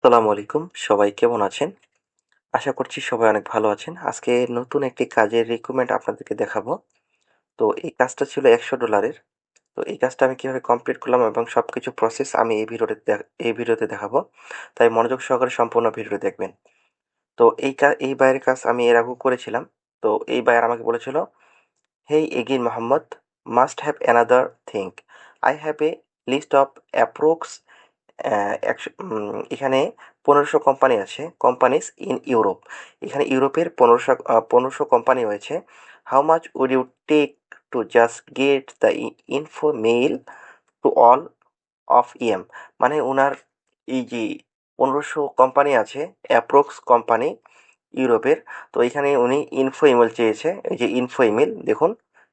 আসসালামু আলাইকুম। সবাই কেমন আছেন? আশা করছি সবাই অনেক ভালো আছেন। আজকে নতুন একটি কাজের রিক্রুটমেন্ট আপনাদেরকে দেখাবো। তো এই কাজটা ছিল $100। তো এই কাজটা আমি কিভাবে কমপ্লিট করলাম এবং সবকিছু প্রসেস আমি এই ভিডিওতে দেখাবো। তাই মনোযোগ সহকারে সম্পূর্ণ ভিডিওটি দেখবেন। তো এই ভাইয়ের কাজ আমি এর আগেও করেছিলাম। তো এই ভাইয়ার আমাকে বলেছিল, "Hey again Mohammed, must have another thing. I have a list of approx এখানে ১৫০০ কোম্পানি আছে, কোম্পানিজ ইন ইউরোপ। এখানে ইউরোপের ১৫০০ কোম্পানি রয়েছে। How much would you take to just get the info mail to all of EM?" মানে উনার এই যে ১৫০০ company আছে, অ্যাপ্রক্স কোম্পানি ইউরোপের। তো এখানে উনি ইনফো ইমেল চেয়েছে। এই যে ইনফো ইমেল দেখুন,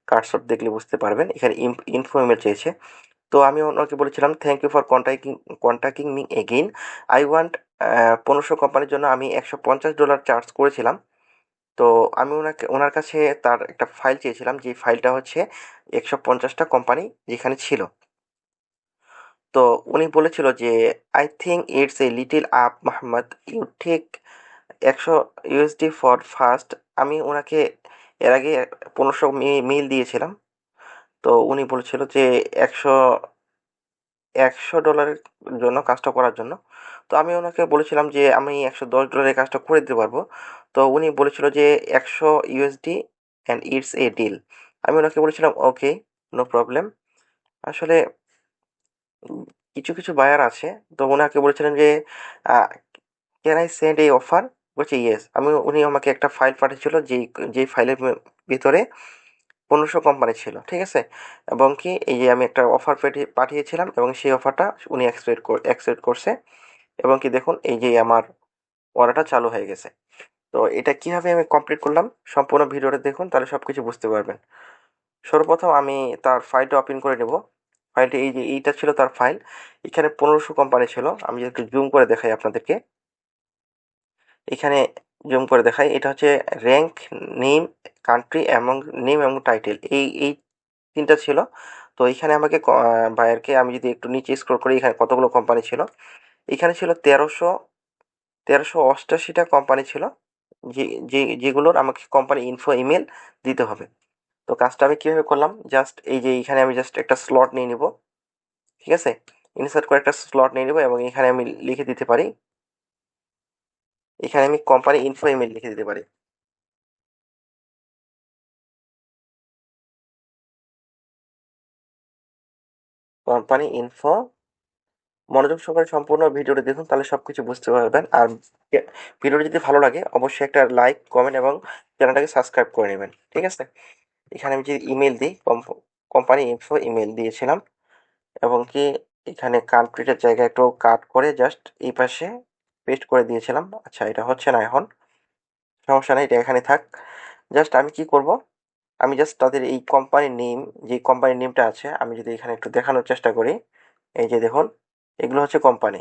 কার্সর দেখলে বুঝতে পারবেন। এখানে ইনফো ইমেল চেয়েছে। তো আমি ওনাকে বলেছিলাম, "thank you for contacting me again. I want" ১৫০০ কোম্পানির জন্য আমি $১৫০ চার্জ করেছিলাম। তো আমি ওনার কাছে তার একটা ফাইল চেয়েছিলাম, যে ফাইলটা হচ্ছে ১৫০টা কোম্পানি যেখানে ছিল। তো উনি বলেছিল যে, "I think it's a little up Mohammad, you take $১০০ for first." আমি ওনাকে এর আগে ১৫০০ মেইল দিয়েছিলাম। তো উনি বলেছিল যে, একশো $১০০ জন্য কাজটা করার জন্য। তো আমি ওনাকে বলেছিলাম যে আমি $১১০ এর কাজটা করে দিতে পারবো। তো উনি বলেছিল যে $১০০ অ্যান্ড ইটস এ ডিল। আমি ওনাকে বলেছিলাম, "ওকে, নো প্রবলেম।" আসলে উম কিছু বায়ার আছে। তো উনাকে বলেছিলাম যে uh "can I send a offer?" বলছে, "ইয়েস।" উনি আমাকে একটা ফাইল পাঠিয়েছিল, যেই ফাইলের ভিতরে ১৫০০ কোম্পানি ছিল। ঠিক আছে? এবং কি এই যে আমি একটা অফার পাঠিয়েছিলাম এবং সেই অফারটা উনি অ্যাকসেপ্ট করছে। এবং কি দেখুন, এই যে আমার অর্ডারটা চালু হয়ে গেছে। তো এটা কিভাবে আমি কমপ্লিট করলাম, সম্পূর্ণ ভিডিওটা দেখুন, তাহলে সবকিছু বুঝতে পারবেন। সর্বপ্রথম আমি তার ফাইলটা ওপেন করে নেব। ফাইলটা এই যে এইটা ছিল তার ফাইল। এখানে ১৫০০ কোম্পানি ছিল। আমি যদি একটু জুম করে দেখাই আপনাদেরকে। এখানে জুম করে দেখাই। এটা হচ্ছে র‍্যাংক, নেম, কান্ট্রি এবং টাইটেল। এই ৩ টা ছিল। তো এখানে আমাকে বায়ারকে আমি যদি একটু নিচে স্ক্রল করি, এখানে কতগুলো কোম্পানি ছিল। এখানে ছিল ১৩৮৮ টা কোম্পানি ছিল, যেগুলোর আমাকে কোম্পানি ইনফো ইমেইল দিতে হবে। তো কাজটা আমি কিভাবে করলাম, জাস্ট এই যে এখানে আমি জাস্ট একটা স্লট নিয়ে নিব। ঠিক আছে? ইনসার্ট করে একটা স্লট নিয়ে নিব এবং এখানে আমি লিখে দিতে পারি, এখানে আমি কোম্পানি ইনফো ইমেইল লিখে দিতে পারি। কোম্পানি ইনফো, মনোযোগ সহকারে সম্পূর্ণ ভিডিওটি দেখুন, তাহলে সবকিছু বুঝতে পারবেন। আর ভিডিওটি যদি ভালো লাগে অবশ্যই একটা লাইক, কমেন্ট এবং চ্যানেলটাকে সাবস্ক্রাইব করে নেবেন। ঠিক আছে? এখানে আমি যদি ইমেল দিই, কোম্পানি ইনফো ইমেল দিয়েছিলাম এবং কি এখানে কান্ট্রিটার জায়গায় একটু কাট করে জাস্ট এই পাশে পেস্ট করে দিয়েছিলাম। আচ্ছা, এটা হচ্ছে না এখন, সমস্যা নেই, এটা এখানে থাক। জাস্ট আমি কি করব, আমি জাস্ট তাদের এই কোম্পানির নেম, যে কোম্পানির নেমটা আছে, আমি যদি এখানে একটু দেখানোর চেষ্টা করি, এই যে দেখুন, এগুলো হচ্ছে কোম্পানি,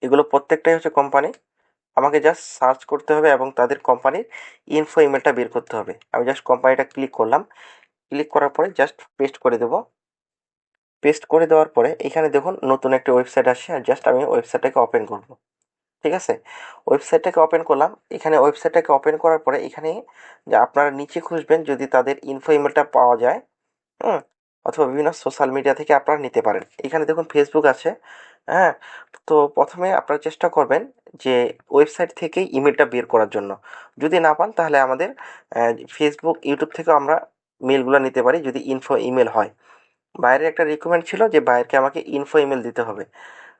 এগুলো প্রত্যেকটাই হচ্ছে কোম্পানি। আমাকে জাস্ট সার্চ করতে হবে এবং তাদের কোম্পানির ইনফো ইমেলটা বের করতে হবে। আমি জাস্ট কোম্পানিটা ক্লিক করলাম। ক্লিক করার পরে জাস্ট পেস্ট করে দেব। পেস্ট করে দেওয়ার পরে এখানে দেখুন নতুন একটা ওয়েবসাইট আসছে, আর জাস্ট আমি ওয়েবসাইটটাকে ওপেন করব। ঠিক আছে? ওয়েবসাইটটাকে ওপেন করলাম। এখানে ওয়েবসাইটটাকে ওপেন করার পরে এখানে যে আপনারা নিচে খুঁজবেন, যদি তাদের ইনফো ইমেলটা পাওয়া যায়, হুম? অথবা বিভিন্ন সোশ্যাল মিডিয়া থেকে আপনারা নিতে পারেন। এখানে দেখুন ফেসবুক আছে, হ্যাঁ? তো ১ম এ আপনারা চেষ্টা করবেন যে ওয়েবসাইট থেকেই ইমেলটা বের করার জন্য। যদি না পান তাহলে আমাদের ফেসবুক, ইউটিউব থেকেও আমরা মেইলগুলা নিতে পারি, যদি ইনফো ইমেল হয়। বাইরের একটা রিকোয়ারমেন্ট ছিল যে বাইরকে আমাকে ইনফো ইমেল দিতে হবে।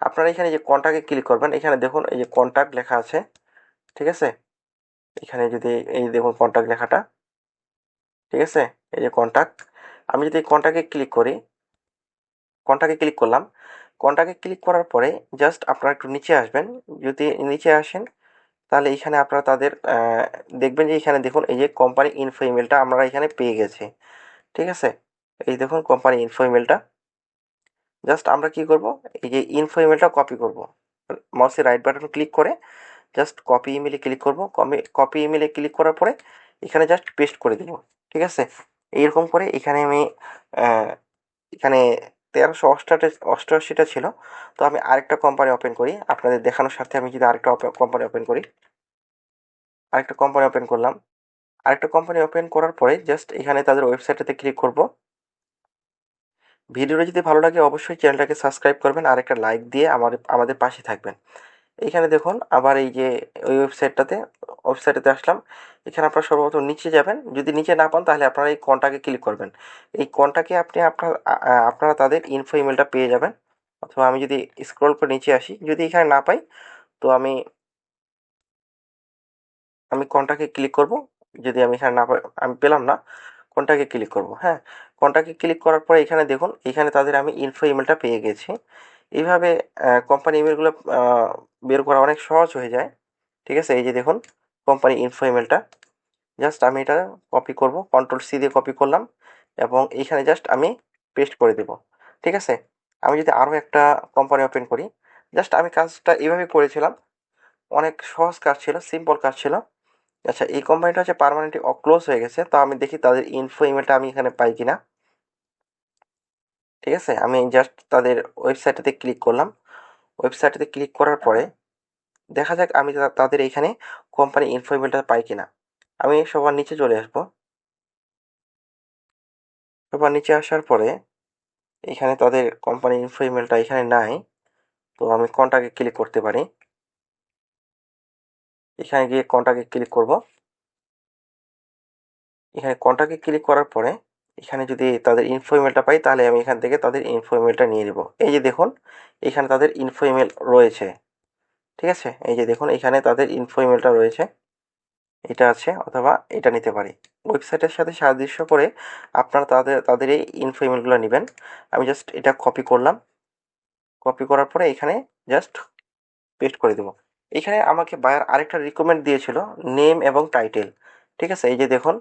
আপনারা এখানে যে কনট্যাক্টে ক্লিক করবেন, এখানে দেখুন এই যে কনট্যাক্ট লেখা আছে। ঠিক আছে? এখানে যদি এই দেখুন কনট্যাক্ট লেখাটা, ঠিক আছে? এই যে কনট্যাক্ট। আমি যদি কনট্যাক্টে ক্লিক করি, কনট্যাক্টে ক্লিক করলাম। কনট্যাক্টে ক্লিক করার পরে জাস্ট আপনারা একটু নিচে আসবেন। যদি নিচে আসেন তাহলে এখানে আপনারা তাদের দেখবেন যে এখানে দেখুন এই যে কোম্পানি ইনফো ইমেলটা আমরা এখানে পেয়ে গেছি। ঠিক আছে? এই দেখুন কোম্পানি ইনফো ইমেলটা। জাস্ট আমরা কি করব, এই যে ইনফো ইমেলটা কপি করব। মাউসের রাইট বাটন ক্লিক করে জাস্ট কপি ইমেলে ক্লিক করব। কপি ইমেলে ক্লিক করার পরে এখানে জাস্ট পেস্ট করে দেব। ঠিক আছে? এইরকম করে এখানে আমি আহ, এখানে 1388টা ছিল। তো আমি আরেকটা কোম্পানি ওপেন করি আপনাদের দেখানোর স্বার্থে। আমি যদি আরেকটা কোম্পানি ওপেন করি, আরেকটা কোম্পানি ওপেন করলাম। আরেকটা কোম্পানি ওপেন করার পরে জাস্ট এখানে তাদের ওয়েবসাইটটাতে ক্লিক করব। ভিডিওটা যদি ভালো লাগে অবশ্যই চ্যানেলটাকে সাবস্ক্রাইব করবেন আর একটা লাইক দিয়ে আমাদের পাশে থাকবেন। এইখানে দেখুন আবার এই যে ওই ওয়েবসাইটেতে আসলাম। এখানে আপনারা সর্বপ্রথম নিচে যাবেন। যদি নিচে না পান তাহলে আপনারা এই কন্টাক্টে ক্লিক করবেন। এই কন্টাক্টে আপনি আপনারা তাদের ইনফো ইমেলটা পেয়ে যাবেন। অথবা আমি যদি স্ক্রল করে নিচে আসি, যদি এখানে না পাই তো আমি কন্টাক্টে ক্লিক করব। যদি আমি এখানে না পাই, আমি পেলাম না, কন্টাক্টে ক্লিক করব। হ্যাঁ, কন্টাক্টে ক্লিক করার পরে এখানে দেখুন, এখানে তাদের আমি ইনফো ইমেলটা পেয়ে গেছি। এইভাবে কোম্পানি ইমেলগুলো বের করা অনেক সহজ হয়ে যায়। ঠিক আছে, এই যে দেখুন কোম্পানি ইনফো ইমেলটা। জাস্ট আমি এটা কপি করব, কন্ট্রোল সি দিয়ে কপি করলাম এবং এইখানে জাস্ট আমি পেস্ট করে দেব। ঠিক আছে, আমি যদি আরও একটা কোম্পানি ওপেন করি, জাস্ট আমি কাজটা এইভাবে করেছিলাম। অনেক সহজ কাজ ছিল, সিম্পল কাজ ছিল। আচ্ছা, এই কোম্পানিটা হচ্ছে পার্মানেন্টলি ক্লোজ হয়ে গেছে। তো আমি দেখি তাদের ইনফো ইমেলটা আমি এখানে পাই কিনা। ঠিক আছে, আমি জাস্ট তাদের ওয়েবসাইটটাতে ক্লিক করলাম। ওয়েবসাইটটাতে ক্লিক করার পরে দেখা যাক আমি তাদের এইখানে কোম্পানি ইনফো ইমেলটা পাই কিনা। আমি সবার নিচে চলে আসবো। সবার নিচে আসার পরে এখানে তাদের কোম্পানি ইনফো ইমেলটা এখানে নাই। তো আমি কন্টাক্টে ক্লিক করতে পারি। এখানে গিয়ে কন্টাক্টে ক্লিক করব। এখানে কন্টাক্টে ক্লিক করার পরে এখানে যদি তাদের ইনফো ইমেলটা পাই তাহলে আমি এখান থেকে তাদের ইনফো ইমেলটা নিয়ে নেব। এই যে দেখুন এখানে তাদের ইনফো ইমেল রয়েছে। ঠিক আছে, এই যে দেখুন এখানে তাদের ইনফো ইমেলটা রয়েছে, এটা আছে, অথবা এটা নিতে পারি। ওয়েবসাইটের সাথে সাদৃশ্য করে আপনারা তাদের এই ইনফো ইমেলগুলো নেবেন। আমি জাস্ট এটা কপি করলাম। কপি করার পরে এখানে জাস্ট পেস্ট করে দেবো। এখানে আমাকে বায়ার আরেকটা রিকমেন্ড দিয়েছিল, নেম এবং টাইটেল। ঠিক আছে, এই যে দেখুন,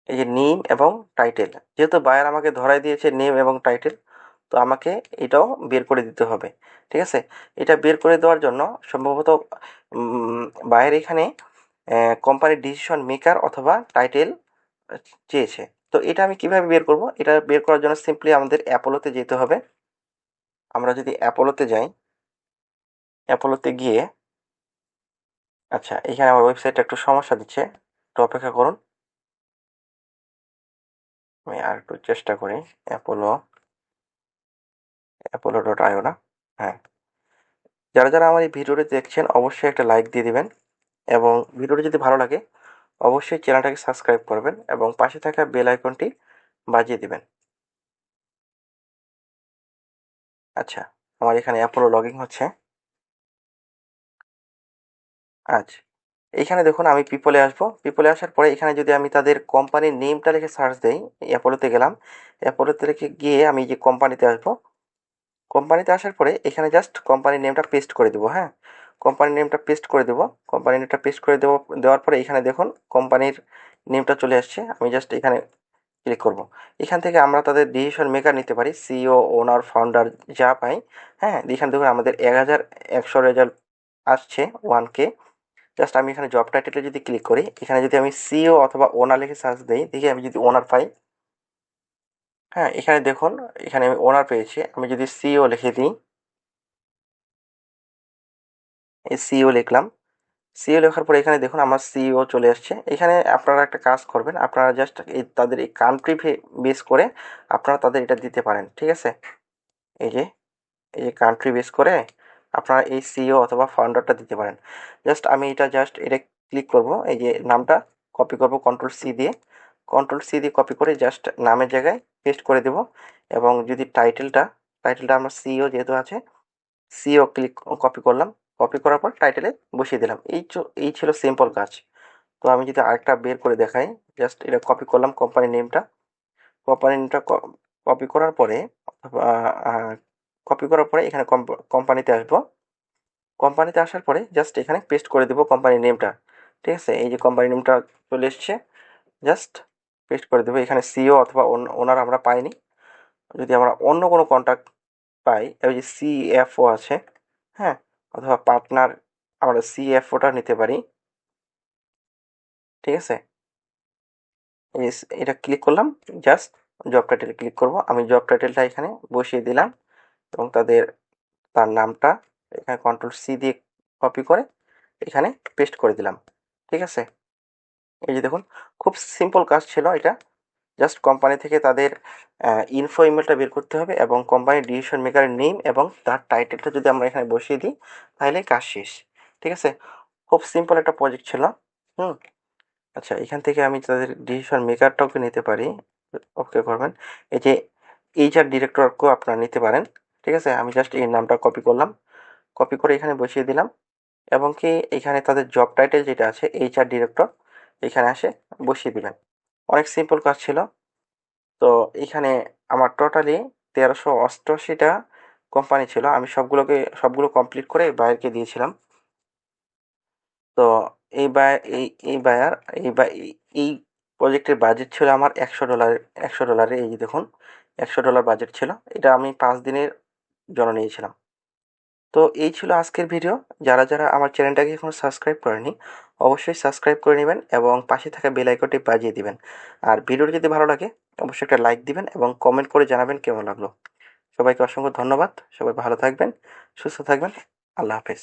এই যে নেম এবং টাইটেল, যেহেতু বায়ার আমাকে ধরাই দিয়েছে নেম এবং টাইটেল, তো আমাকে এটাও বের করে দিতে হবে। ঠিক আছে, এটা বের করে দেওয়ার জন্য সম্ভবত বায়ার এখানে কোম্পানির ডিসিশন মেকার অথবা টাইটেল চেয়েছে। তো এটা আমি কিভাবে বের করব? এটা বের করার জন্য সিম্পলি আমাদের অ্যাপোলোতে যেতে হবে। আমরা যদি অ্যাপোলোতে যাই, অ্যাপোলোতে গিয়ে, আচ্ছা এখানে আমার ওয়েবসাইটটা একটু সমস্যা দিচ্ছে, একটু অপেক্ষা করুন। আমি আর একটু চেষ্টা করি। অ্যাপোলো.io না? হ্যাঁ, যারা আমার এই ভিডিওটি দেখছেন অবশ্যই একটা লাইক দিয়ে দিবেন এবং ভিডিওটি যদি ভালো লাগে অবশ্যই চ্যানেলটাকে সাবস্ক্রাইব করবেন এবং পাশে থাকা বেল আইকনটি বাজিয়ে দিবেন। আচ্ছা, আমার এখানে অ্যাপোলো লগইন হচ্ছে। আচ্ছা, এইখানে দেখুন আমি পিপলে আসবো। পিপলে আসার পরে এখানে যদি আমি তাদের কোম্পানির নেমটা লিখে সার্চ দেই, অ্যাপোলোতে গেলাম। অ্যাপোলোতে লিখে গিয়ে আমি যে কোম্পানিতে আসবো, কোম্পানিতে আসার পরে এখানে জাস্ট কোম্পানির নেমটা পেস্ট করে দেবো। হ্যাঁ, কোম্পানির নেমটা পেস্ট করে দেবো। কোম্পানির নেমটা পেস্ট করে দেবো, দেওয়ার পরে এখানে দেখুন কোম্পানির নেমটা চলে আসছে। আমি জাস্ট এখানে ক্লিক করব। এখান থেকে আমরা তাদের ডিসিশন মেকার নিতে পারি, সিইও, ওনার, ফাউন্ডার, যা পাই। হ্যাঁ, এখানে দেখুন আমাদের 1100 রেজাল্ট আসছে, 1K। জাস্ট আমি এখানে জব টাইটেলে যদি ক্লিক করি, এখানে যদি আমি সিইও অথবা ওনার লিখে সার্চ দিই, দেখি আমি যদি ওনার পাই। হ্যাঁ, এখানে দেখুন এখানে আমি ওনার পেয়েছি। আমি যদি সিইও লিখে দিই, এই সিইও লিখলাম। সিইও লেখার পরে এখানে দেখুন আমার সিইও চলে আসছে। এখানে আপনারা একটা কাজ করবেন, আপনারা জাস্ট তাদের এই কান্ট্রি বেস করে আপনারা তাদের এটা দিতে পারেন। ঠিক আছে, এই যে কান্ট্রি বেস করে আপনারা এই সিইও অথবা ফাউন্ডারটা দিতে পারেন। জাস্ট আমি এটা ক্লিক করব, এই যে নামটা কপি করব কন্ট্রোল সি দিয়ে কপি করে জাস্ট নামের জায়গায় পেস্ট করে দেব। এবং যদি টাইটেলটা আমার সিইও যেহেতু আছে, সিইও কপি করলাম। কপি করার পর টাইটেলে বসিয়ে দিলাম। এই ছিল সিম্পল কাজ। তো আমি যদি আরেকটা বের করে দেখাই, জাস্ট এটা কপি করলাম কোম্পানি নেমটা কপি করার পরে, অথবা কপি করার পরে এখানে কোম্পানিতে আসবো। কোম্পানিতে আসার পরে জাস্ট এখানে পেস্ট করে দেবো কোম্পানির নেমটা। ঠিক আছে, এই যে কোম্পানি নেমটা চলে এসছে, জাস্ট পেস্ট করে দেবো। এখানে সিইও অথবা ওনার আমরা পাইনি। যদি আমরা অন্য কোনো কন্ট্যাক্ট পাই, ওই যে সিএফও আছে, হ্যাঁ, অথবা পার্টনার, আমরা সিএফওটা নিতে পারি। ঠিক আছে, এটা ক্লিক করলাম, জাস্ট জব টাইটেলে ক্লিক করব। আমি জব টাইটেলটা এখানে বসিয়ে দিলাম এবং তার নামটা এখানে কন্ট্রোল-সি দিয়ে কপি করে এখানে পেস্ট করে দিলাম। ঠিক আছে? এই যে দেখুন, খুব সিম্পল কাজ ছিল এটা। জাস্ট কোম্পানি থেকে তাদের ইনফো ইমেলটা বের করতে হবে এবং কোম্পানির ডিসিশন মেকারের নেম এবং তার টাইটেলটা যদি আমরা এখানে বসিয়ে দিই তাহলেই কাজ শেষ। ঠিক আছে? খুব সিম্পল একটা প্রজেক্ট ছিল। হুম। আচ্ছা, এখান থেকে আমি তাদের ডিসিশন মেকারটাকে নিতে পারি। ওকে করবেন। এই যে এইচআর ডিরেক্টরকেও আপনারা নিতে পারেন। ঠিক আছে? আমি জাস্ট এই নামটা কপি করলাম। কপি করে এখানে বসিয়ে দিলাম এবং কি এখানে তাদের জব টাইটেল যেটা আছে এইচআর ডিরেক্টর এখানে আসে বসিয়ে দিবেন। অনেক সিম্পল কাজ ছিল। তো এখানে আমার টোটালি 1388টা কোম্পানি ছিল। আমি সবগুলো কমপ্লিট করে বায়ারকে দিয়েছিলাম। তো এই বায়ার এই বায়ার এই বা এই প্রজেক্টের বাজেট ছিল আমার $100, $100 এই যে দেখুন, $100 বাজেট ছিল। এটা আমি 5 দিনের জন্য নিয়েছিলাম। তো এই ছিল আজকের ভিডিও। যারা আমার চ্যানেলটাকে এখনো সাবস্ক্রাইব করেনি অবশ্যই সাবস্ক্রাইব করে নেবেন এবং পাশে থাকা বেল আইকনটি বাজিয়ে দিবেন। আর ভিডিওটি যদি ভালো লাগে অবশ্যই একটা লাইক দিবেন এবং কমেন্ট করে জানাবেন কেমন লাগলো। সবাইকে অসংখ্য ধন্যবাদ। সবাই ভালো থাকবেন, সুস্থ থাকবেন। আল্লাহ হাফেজ।